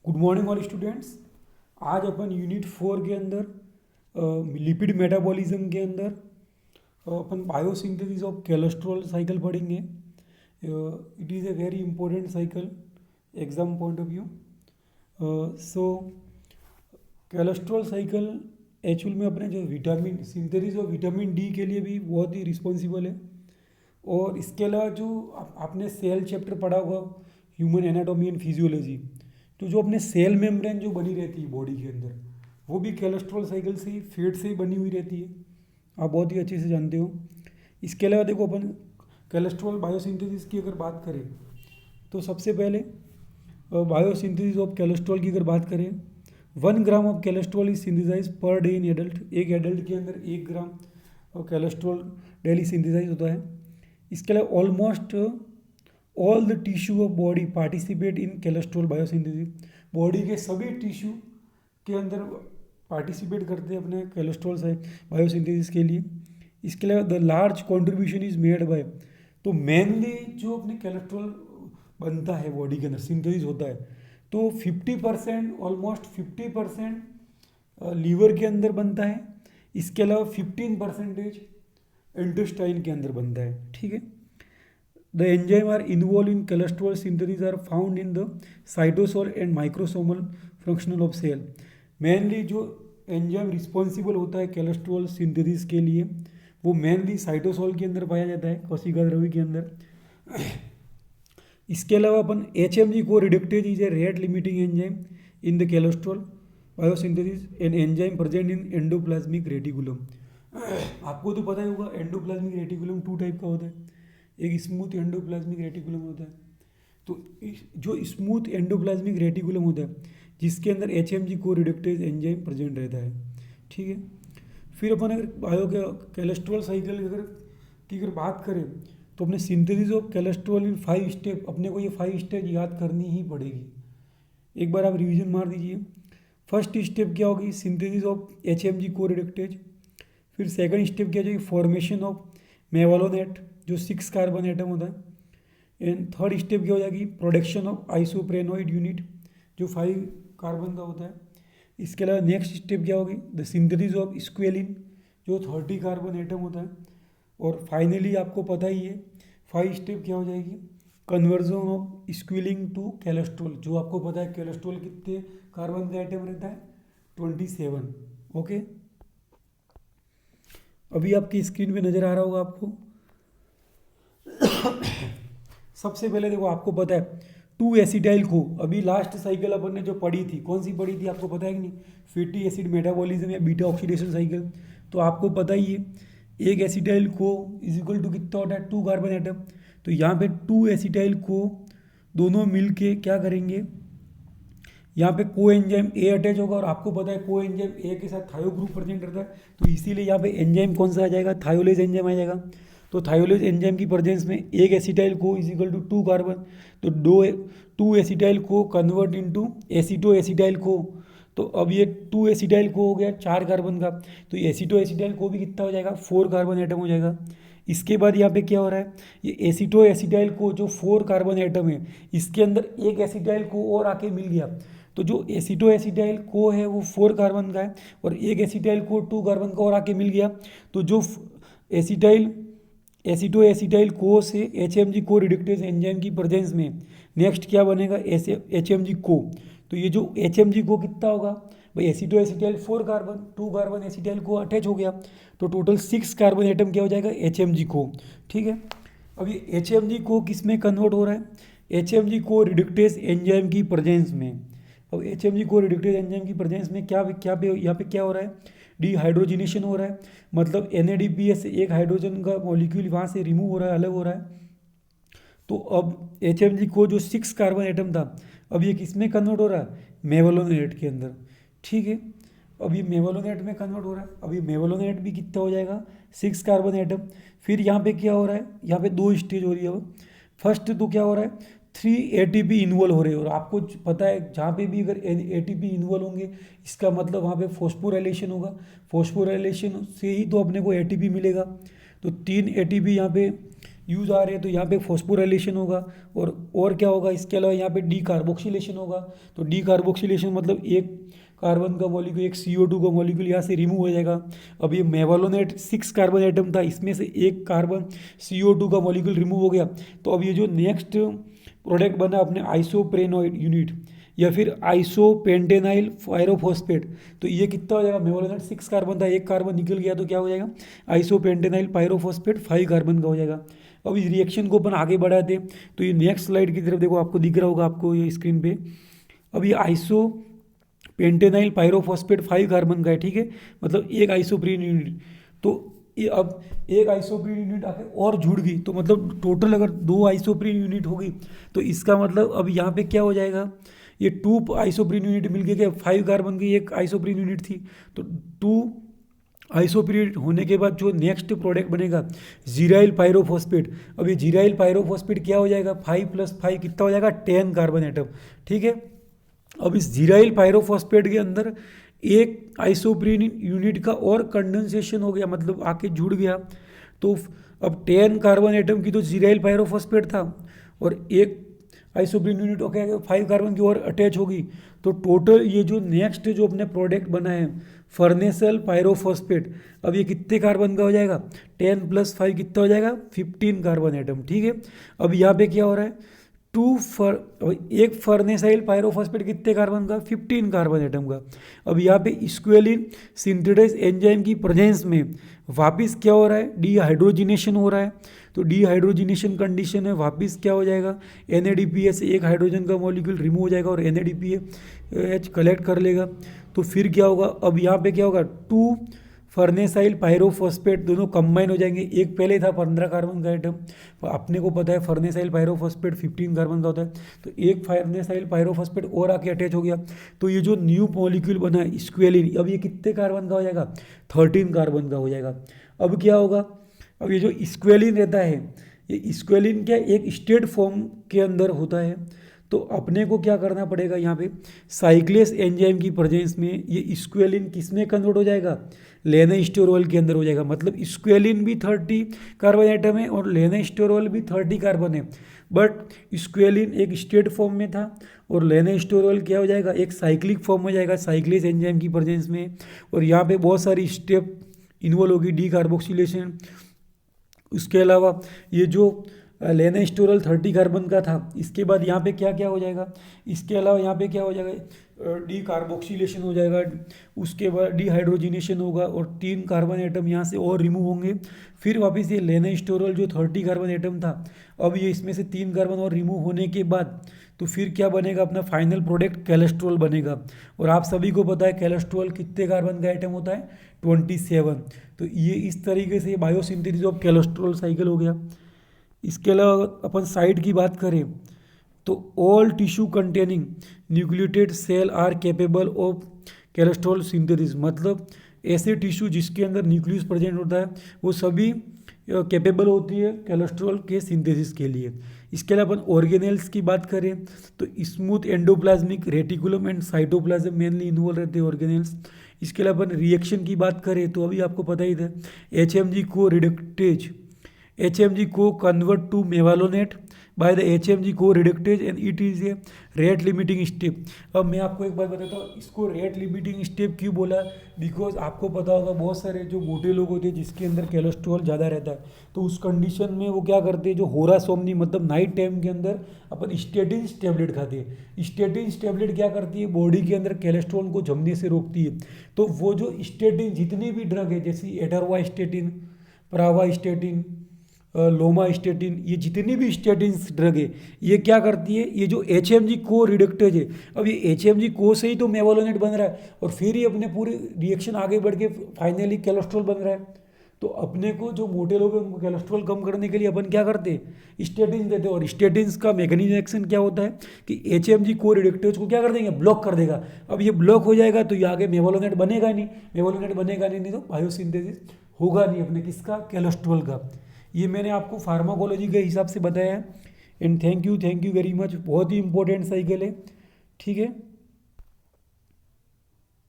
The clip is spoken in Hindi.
Good morning all students. आज अपन यूनिट 4 के अंदर लिपिड मेटाबॉलिज्म के अंदर अपन बायोसिंथेसिस ऑफ कोलेस्ट्रॉल साइकिल पढ़ेंगे। It is a very important cycle exam point of view. So cholesterol cycle actual में अपने जो विटामिन सिंथेसिस और विटामिन डी के लिए भी बहुत ही रिस्पॉन्सिबल है। और इसके अलावा जो आपने सेल चैप्टर पढ़ा होगा, ह्यूमन एनाटॉमी एंड फिजियोलॉजी, तो जो अपने सेल मेम्ब्रेन जो बनी रहती है बॉडी के अंदर, वो भी कोलेस्ट्रॉल साइकिल से ही, फैट से ही बनी हुई रहती है। आप बहुत ही अच्छे से जानते हो। इसके अलावा देखो, अपन कोलेस्ट्रॉल बायोसिंथेसिस की अगर बात करें तो सबसे पहले बायोसिंथेसिस ऑफ कोलेस्ट्रॉल की अगर बात करें, 1 gram of cholesterol is synthesise per day in adult. एक एडल्ट के अंदर 1 ग्राम कोलेस्ट्रॉल डेली सिंथेसाइज होता है। इसके अलावा almost all the tissue of body participate in cholesterol biosynthesis. Body के सभी टिश्यू के अंदर पार्टिसिपेट करते हैं अपने कोलेस्ट्रॉल से बायोसिंथेसिस के लिए। इसके अलावा the large contribution is made by, तो मेनली जो अपने कोलेस्ट्रॉल बनता है बॉडी के अंदर, सिंथेसिस होता है, तो 50%, ऑलमोस्ट 50% लीवर के अंदर बनता है। इसके अलावा 15% इंटेस्टाइन के अंदर बनता है। ठीक है। The enzyme are involved in cholesterol synthesis are found in the cytosol and microsomal functional of cell। Mainly जो एंजाइम रिस्पॉन्सिबल होता है कोलेस्ट्रॉल सिंथेसिस के लिए, वो मेनली साइटोसोल के अंदर पाया जाता है, कोशिका द्रव्य के अंदर। इसके अलावा अपन HMG CoA reductase is a rate limiting enzyme in the cholesterol biosynthesis and enzyme present in endoplasmic reticulum. आपको तो पता ही होगा, एंडोप्लाज्मिक रेटिकुलम 2 टाइप का होता है। एक स्मूथ एंडोप्लाज्मिक रेटिकुलम होता है, तो जो स्मूथ एंडोप्लाज्मिक रेटिकुलम होता है जिसके अंदर HMG CoA reductase enzyme present रहता है। ठीक है। फिर अपन अगर बायो कोलेस्ट्रॉल साइकिल की अगर बात करें तो अपने synthesis of cholesterol in 5 step, अपने को ये 5 स्टेप याद करनी ही पड़ेगी। एक बार आप रिवीजन मार दीजिए। फर्स्ट स्टेप क्या होगी? Synthesis of HMG CoA reductase. फिर सेकंड स्टेप क्या जाएगी? फॉर्मेशन ऑफ मेवालोनेट जो 6 कार्बन एटम होता है। एंड थर्ड स्टेप क्या हो जाएगी? प्रोडक्शन ऑफ आइसोप्रेनोइड यूनिट जो 5 कार्बन का होता है। इसके अलावा नेक्स्ट स्टेप क्या होगी? द सिंथेसिस ऑफ स्क्वेलिन जो 30 कार्बन एटम होता है। और फाइनली आपको पता ही है 5 स्टेप क्या हो जाएगी? कन्वर्जन ऑफ स्क्विलिंग टू कोलेस्ट्रॉल, जो आपको पता है कोलेस्ट्रॉल कितने कार्बन का आइटम रहता है? 27। ओके, अभी आपकी स्क्रीन पे नज़र आ रहा होगा आपको। सबसे पहले देखो, आपको पता है 2 एसिटाइल को, अभी लास्ट साइकिल अपन ने जो पढ़ी थी, कौन सी पढ़ी थी आपको पता है कि नहीं? फैटी एसिड मेटाबॉलिज्म या बीटा ऑक्सीडेशन साइकिल। तो आपको पता ही है एक acetyl co is equal to कितना होता है? 2 कार्बन एटम। तो यहाँ पे 2 एसिटाइल को दोनों मिल के क्या करेंगे? यहाँ पे को एंजाइम ए अटैच होगा, और आपको पता है को एंजाइम ए के साथ थायो ग्रुप प्रेजेंट रहता है, तो इसीलिए यहाँ पे एंजाइम कौन सा आ जाएगा? थायोलेज एंजाइम आ जाएगा। तो थायोलेज एंजाइम की प्रेजेंस में एक acetyl co is equal to 2 carbon, तो 2 acetyl co convert into aceto acetyl co. तो अब ये 2 एसिटाइल को हो गया 4 कार्बन का, तो एसीटो एसिटाइल को भी कितना हो जाएगा? 4 कार्बन एटम हो जाएगा। इसके बाद यहाँ पे क्या हो रहा है? ये एसीटो एसिटाइल को जो 4 कार्बन एटम है, इसके अंदर एक एसिटाइल को और आके मिल गया, तो जो एसीटो एसिटाइल को है वो 4 कार्बन का है, और एक एसिटाइल को 2 कार्बन का और आके मिल गया, तो जो एसीटो एसिटाइल को से HMG को रिडक्टेज एंजाइम की प्रेजेंस में नेक्स्ट क्या बनेगा? HMG को। तो ये जो HMG को कितना होगा भाई? Aceto acetyl 4 carbon, 2 carbon acetyl co attach हो गया, तो टोटल 6 कार्बन एटम क्या हो जाएगा? HMG को। ठीक है। अब ये HMG को किस में कन्वर्ट हो रहा है? HMG को रिडक्टेज एंजाइम की प्रेजेंस में। अब HMG को रिडक्टेज एंजाइम की प्रेजेंस में क्या यहाँ पे क्या हो रहा है? डिहाइड्रोजिनेशन हो रहा है, मतलब NADPH से एक हाइड्रोजन का मॉलिक्यूल वहाँ से रिमूव हो रहा है, अलग हो रहा है। तो अब HMG को जो 6 कार्बन एटम था, अब ये किस में कन्वर्ट हो रहा है? मेवालोनेट के अंदर। ठीक है। अब ये मेवालोनेट में कन्वर्ट हो रहा है। अब ये मेवालोनेट भी कितना हो जाएगा? 6 कार्बन एटम। फिर यहाँ पे क्या हो रहा है? यहाँ पे 2 स्टेज हो रही है। अब फर्स्ट तो क्या हो रहा है? 3 ATP इन्वॉल्व हो रहे हैं, और आपको पता है जहाँ पे भी अगर ATP इन्वॉल्व होंगे, इसका मतलब वहाँ पे फॉस्फोराइलेशन होगा। फॉस्फोराइलेशन से ही तो अपने को ATP मिलेगा। तो 3 ATP यहाँ पे यूज आ रहे हैं, तो यहाँ पे फॉस्फोराइलेशन होगा। और क्या होगा इसके अलावा, यहाँ पे डी कार्बोक्सिलेशन होगा। तो डी कार्बोक्सिलेशन मतलब एक कार्बन का मॉलिक्यूल, एक CO2 का मॉलिक्यूल यहाँ से रिमूव हो जाएगा। अब ये मेवालोनेट 6 कार्बन एटम था, इसमें से एक कार्बन CO2 का मॉलिक्यूल रिमूव हो गया। तो अब ये जो नेक्स्ट प्रोडक्ट बना अपने आइसोप्रेनोइड यूनिट या फिर आइसोपेंटेनाइल पायरोफॉस्फेट, तो ये कितना हो जाएगा, मेवालोनेट 6 कार्बन था, एक कार्बन निकल गया तो क्या हो जाएगा, आइसोपेंटेनाइल पायरोफॉस्फेट 5 कार्बन का हो जाएगा। अब इस रिएक्शन को अपन आगे बढ़ाते हैं, तो ये नेक्स्ट स्लाइड की तरफ देखो, आपको दिख रहा होगा आपको ये स्क्रीन पे। अब ये आइसो पेंटेनाइल पायरोफॉस्फेट 5 कार्बन का है, ठीक है, मतलब एक आइसोप्रीन यूनिट। तो ये अब एक आइसोप्रीन यूनिट आके और जुड़ गई, तो मतलब टोटल अगर 2 आइसोप्रीन यूनिट होगी, तो इसका मतलब अब यहाँ पे क्या हो जाएगा, ये 2 आइसोप्रीन यूनिट मिल गए, 5 कार्बन की एक आइसोप्रीन यूनिट थी, तो 2 आइसोप्रीन होने के बाद जो नेक्स्ट प्रोडक्ट बनेगा जीराइल पायरोफॉस्फेट। अब ये जीराइल पायरोफॉस्फेट क्या हो जाएगा, 5 + 5 कितना हो जाएगा, 10 कार्बन एटम, ठीक है। अब इस जीराइल पायरोफॉस्फेट के अंदर एक आइसोप्रीन यूनिट का और कंडेंसेशन हो गया, मतलब आके जुड़ गया। तो अब 10 कार्बन एटम की तो जीराइल पायरोफॉस्फेट था, और एक आइसोप्रीन यूनिट ओके 5 कार्बन की और अटैच होगी। तो टोटल ये जो नेक्स्ट जो अपने प्रोडक्ट बना है फर्नेसल पायरोफॉस्फेट, अब ये कितने कार्बन का हो जाएगा, 10 + 5 कितना हो जाएगा, 15 कार्बन एटम, ठीक है। अब यहाँ पे क्या हो रहा है, एक फर्नेसाइल पायरोफॉस्फेट कितने कार्बन का, 15 कार्बन एटम का। अब यहाँ पे स्क्वेलिन सिंथेटाइज एंजाइम की प्रेजेंस में वापस क्या हो रहा है, डीहाइड्रोजिनेशन हो रहा है। तो डीहाइड्रोजिनेशन कंडीशन में वापस क्या हो जाएगा, NADPH, एक हाइड्रोजन का मॉलिक्यूल रिमूव हो जाएगा और NADPH कलेक्ट कर लेगा। तो फिर क्या होगा, अब यहाँ पे क्या होगा, 2 फर्नेसाइल पायरोफॉस्फेट दोनों कंबाइन हो जाएंगे। एक पहले था 15 कार्बन का आइटम, अपने को पता है फर्नेसाइल पायरोफॉस्फेट 15 कार्बन का होता है, तो एक फर्नेसाइल पायरोफॉस्फेट और आके अटैच हो गया। तो ये जो न्यू मॉलिक्यूल बना है स्क्वेलिन, अब ये कितने कार्बन का हो जाएगा, 13 कार्बन का हो जाएगा। अब क्या होगा, अब ये जो स्क्वेलिन रहता है, ये स्क्वेलिन क्या एक स्टेट फॉर्म के अंदर होता है। तो अपने को क्या करना पड़ेगा, यहाँ पे साइक्लेस एंजाइम की प्रेजेंस में ये स्क्वेलिन किस में कन्वर्ट हो जाएगा, लेनास्टेरोल के अंदर हो जाएगा। मतलब स्क्वेलिन भी 30 कार्बन एटम है और लेनास्टेरोल भी 30 कार्बन है, बट स्क्वेलिन एक स्टेट फॉर्म में था और लेनास्टेरोल क्या हो जाएगा, एक साइक्लिक फॉर्म हो जाएगा साइक्लेस एंजाइम की प्रेजेंस में। और यहाँ पे बहुत सारी स्टेप इन्वॉल्व होगी, डी कार्बोक्सिलेशन। उसके अलावा ये जो लेनास्टेरोल 30 कार्बन का था, इसके बाद यहाँ पे क्या क्या हो जाएगा, इसके अलावा यहाँ पे क्या हो जाएगा, डी कार्बोक्सिलेशन हो जाएगा, उसके बाद डीहाइड्रोजिनेशन होगा और 3 कार्बन एटम यहाँ से और रिमूव होंगे। फिर वापस ये लेनास्टेरोल जो 30 कार्बन एटम था, अब ये इसमें से 3 कार्बन और रिमूव होने के बाद तो फिर क्या बनेगा, अपना फाइनल प्रोडक्ट कोलेस्ट्रॉल बनेगा। और आप सभी को पता है कोलेस्ट्रॉल कितने कार्बन का आइटम होता है, 27। तो ये इस तरीके से बायोसिंथेसिस ऑफ कोलेस्ट्रॉल साइकिल हो गया। इसके अलावा अपन साइड की बात करें तो all tissue containing nucleotide cell are capable of cholesterol synthesis, मतलब ऐसे टिश्यू जिसके अंदर न्यूक्लियस प्रेजेंट होता है वो सभी कैपेबल होती है कोलेस्ट्रॉल के सिंथेसिस के लिए। इसके अलावा अपन ऑर्गेनेल्स की बात करें तो smooth endoplasmic reticulum and cytoplasm mainly involve रहते हैं ऑर्गेनेल्स। इसके अलावा अपन रिएक्शन की बात करें तो अभी आपको पता ही था HMG CoA reductase, HMG CoA convert to mevalonate by the HMG CoA reductase and it is a rate limiting step. अब मैं आपको एक बात बताता हूँ, इसको रेट लिमिटिंग स्टेप क्यों बोला, बिकॉज आपको पता होगा बहुत सारे जो मोटे लोग होते हैं जिसके अंदर कोलेस्ट्रॉल ज़्यादा रहता है, तो उस कंडीशन में वो क्या करते हैं, जो होरासोमनी मतलब नाइट टाइम के अंदर अपन स्टेटिन्स टैबलेट खाते हैं। स्टेटिन्स टैबलेट क्या करती है, बॉडी के अंदर कोलेस्ट्रॉल को जमने से रोकती है। तो वो जो स्टेटिन जितनी भी ड्रग है जैसे एटरवास्टेटिन, प्रावास्टेटिन, लोमास्टेटिन, ये जितनी भी स्टेटिन्स ड्रग है ये क्या करती है, ये जो HMG को रिडक्टेज है, अब ये HMG को से ही तो मेवालोनेट बन रहा है और फिर ही अपने पूरी रिएक्शन आगे बढ़ के फाइनली कोलेस्ट्रॉल बन रहा है। तो अपने को जो मोटे लोग हैं उनको कोलेस्ट्रॉल कम करने के लिए अपन क्या करते हैं, स्टेटिन्स देते हैं। और स्टेटिन्स का मैकेनिज्म एक्शन क्या होता है कि HMG को रिडक्टेज को क्या कर देंगे, ब्लॉक कर देगा। अब ये ब्लॉक हो जाएगा तो ये आगे मेवालोनेट बनेगा नहीं, मेवालोनेट बनेगा नहीं तो बायोसिंथेसिस होगा नहीं अपने किसका, कोलेस्ट्रॉल का। ये मैंने आपको फार्माकोलॉजी के हिसाब से बताया है। And thank you very much, बहुत ही इंपॉर्टेंट साइकिल है, ठीक है।